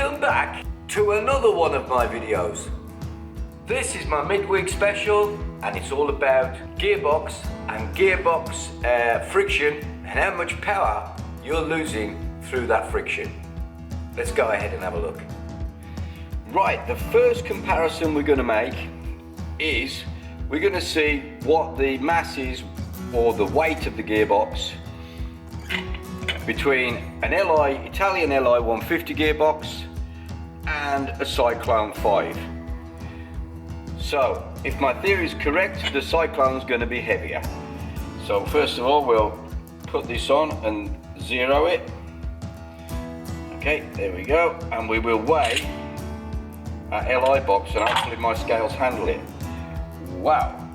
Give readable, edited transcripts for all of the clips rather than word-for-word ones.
Welcome back to another one of my videos. This is my midweek special and it's all about gearbox and gearbox friction and how much power you're losing through that friction. Let's go ahead and have a look. Right, the first comparison we're going to make is we're going to see what the mass is or the weight of the gearbox between an Italian Li 150 gearbox and a CYCLONE 5. So if my theory is correct, the CYCLONE is going to be heavier. So first of all, we'll put this on and zero it. Okay, there we go, and we will weigh our Li box and hopefully my scales handle it. Wow,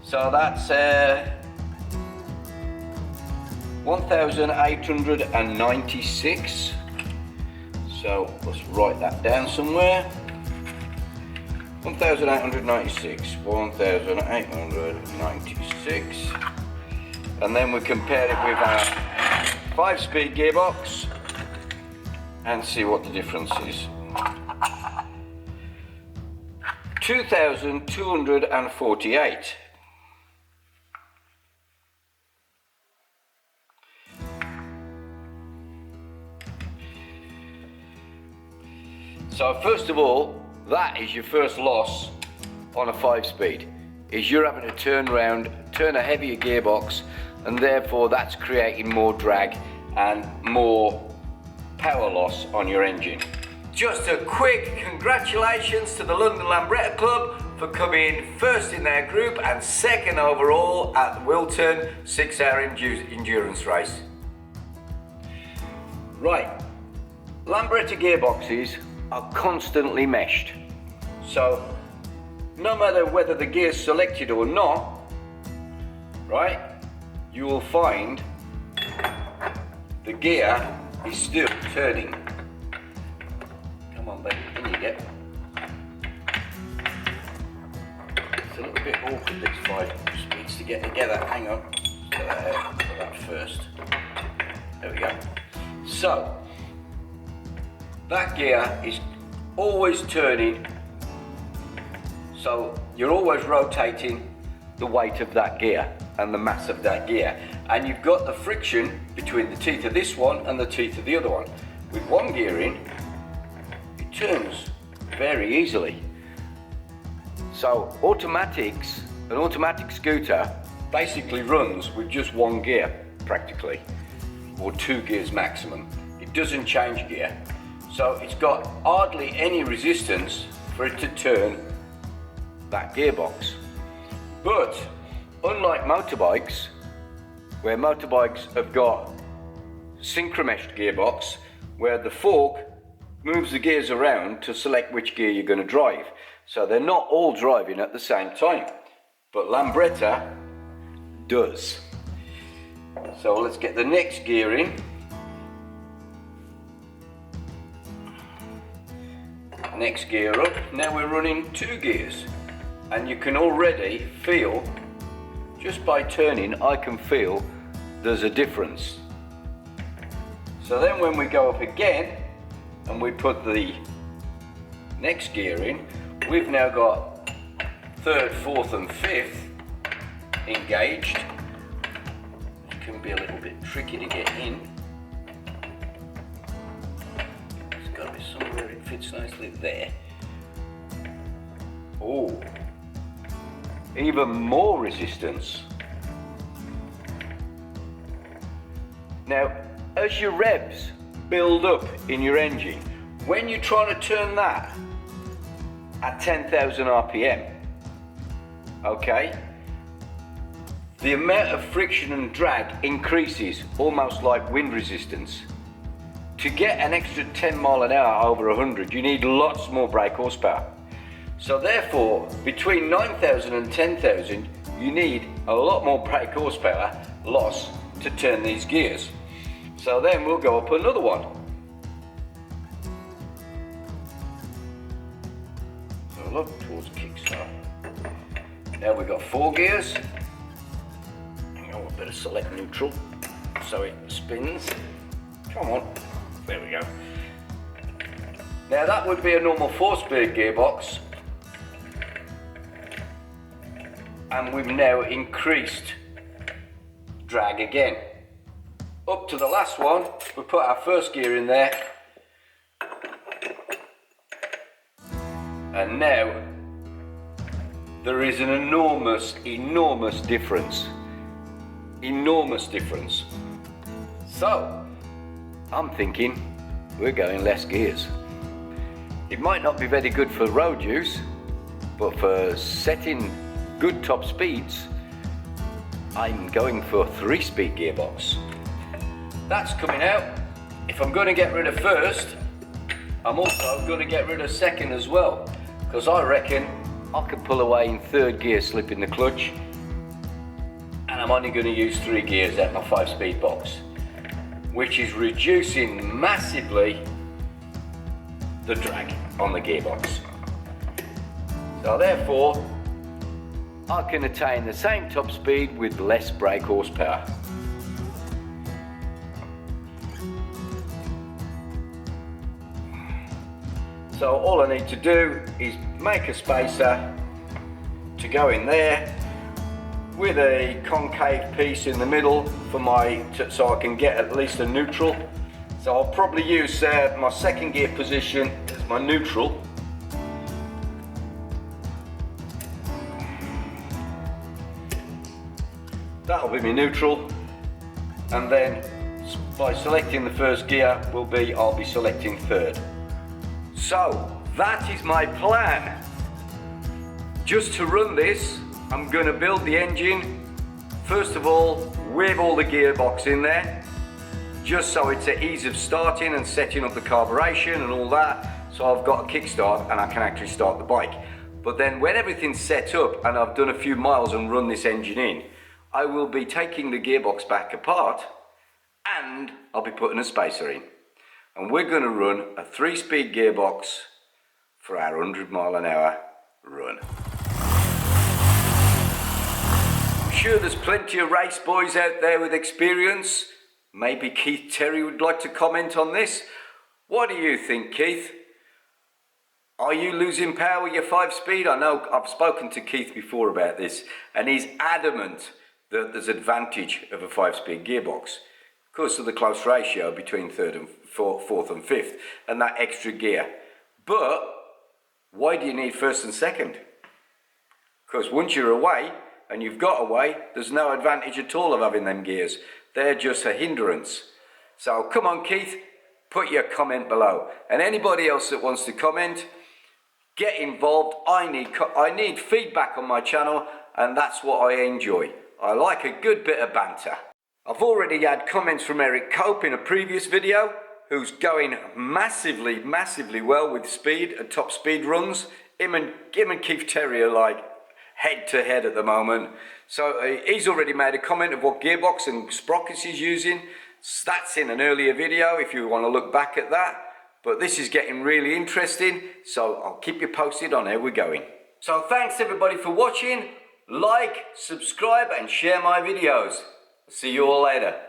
so that's 1,896. So let's write that down somewhere. 1,896, 1,896, and then we compare it with our 5-speed gearbox and see what the difference is. 2,248. So first of all, that is your first loss on a 5-speed, is you're having to turn a heavier gearbox, and therefore that's creating more drag and more power loss on your engine. Just a quick congratulations to the London Lambretta Club for coming first in their group and second overall at the Wilton 6-hour endurance race. Right, Lambretta gearboxes are constantly meshed. So no matter whether the gear's selected or not, right, you will find the gear is still turning. Come on baby, in you get. It's a little bit awkward, these 5 speeds to get together. Hang on, get that out, put that first. There we go. So, that gear is always turning, so you're always rotating the weight of that gear and the mass of that gear, and you've got the friction between the teeth of this one and the teeth of the other one. With one gear in, it turns very easily. So an automatic scooter basically runs with just one gear practically, or 2 gears maximum. It doesn't change gear. So it's got hardly any resistance for it to turn that gearbox. But unlike motorbikes, where motorbikes have got synchro-meshed gearbox, where the fork moves the gears around to select which gear you're going to drive. So they're not all driving at the same time, but Lambretta does. So let's get the next gear in. Next gear up. Now we're running 2 gears, and you can already feel, just by turning, I can feel there's a difference. So then when we go up again and we put the next gear in, we've now got 3rd, 4th and 5th engaged. It can be a little bit tricky to get in. It's got to be somewhere it fits nicely there. Oh, even more resistance. Now, as your revs build up in your engine, when you're trying to turn that at 10,000 RPM, okay, the amount of friction and drag increases almost like wind resistance. To get an extra 10 mile an hour over 100, you need lots more brake horsepower. So therefore, between 9,000 and 10,000, you need a lot more brake horsepower loss to turn these gears. So then we'll go up another one. So look towards kickstart. Now we've got 4 gears. Hang on, we better select neutral so it spins. Come on. There we go. Now that would be a normal 4-speed gearbox, and we've now increased drag again. Up to the last one, we put our first gear in there, and now there is an enormous difference. Enormous difference. So, I'm thinking we're going less gears. It might not be very good for road use, but for setting good top speeds, I'm going for a 3-speed gearbox. That's coming out. If I'm going to get rid of first, I'm also going to get rid of second as well, because I reckon I can pull away in 3rd gear slipping the clutch, and I'm only going to use 3 gears at my 5-speed box, which is reducing massively the drag on the gearbox. So therefore, I can attain the same top speed with less brake horsepower. So all I need to do is make a spacer to go in there with a concave piece in the middle for so I can get at least a neutral. So I'll probably use my 2nd gear position as my neutral. That'll be my neutral, and then by selecting the 1st gear I'll be selecting 3rd. So that is my plan. Just to run this, I'm going to build the engine first of all with all the gearbox in there, just so it's at ease of starting and setting up the carburation and all that, so I've got a kickstart and I can actually start the bike. But then when everything's set up and I've done a few miles and run this engine in, I will be taking the gearbox back apart and I'll be putting a spacer in. And we're going to run a 3-speed gearbox for our 100-mile-an-hour run. I'm sure there's plenty of race boys out there with experience. Maybe Keith Terry would like to comment on this. What do you think, Keith? Are you losing power with your 5-speed? I know I've spoken to Keith before about this, and he's adamant that there's advantage of a 5-speed gearbox because of the close ratio between 3rd and 4th and 5th and that extra gear. But why do you need 1st and 2nd? Because once you're away and you've got away, there's no advantage at all of having them gears. They're just a hindrance. So come on, Keith, put your comment below. And anybody else that wants to comment, get involved. I need feedback on my channel, and that's what I enjoy. I like a good bit of banter. I've already had comments from Eric Cope in a previous video, who's going massively well with speed and top speed runs. Him and Keith Terry are like head to head at the moment. So he's already made a comment of what gearbox and sprockets he's using. That's in an earlier video if you want to look back at that. But this is getting really interesting, so I'll keep you posted on how we're going. So thanks everybody for watching. Like, subscribe and share my videos. See you all later.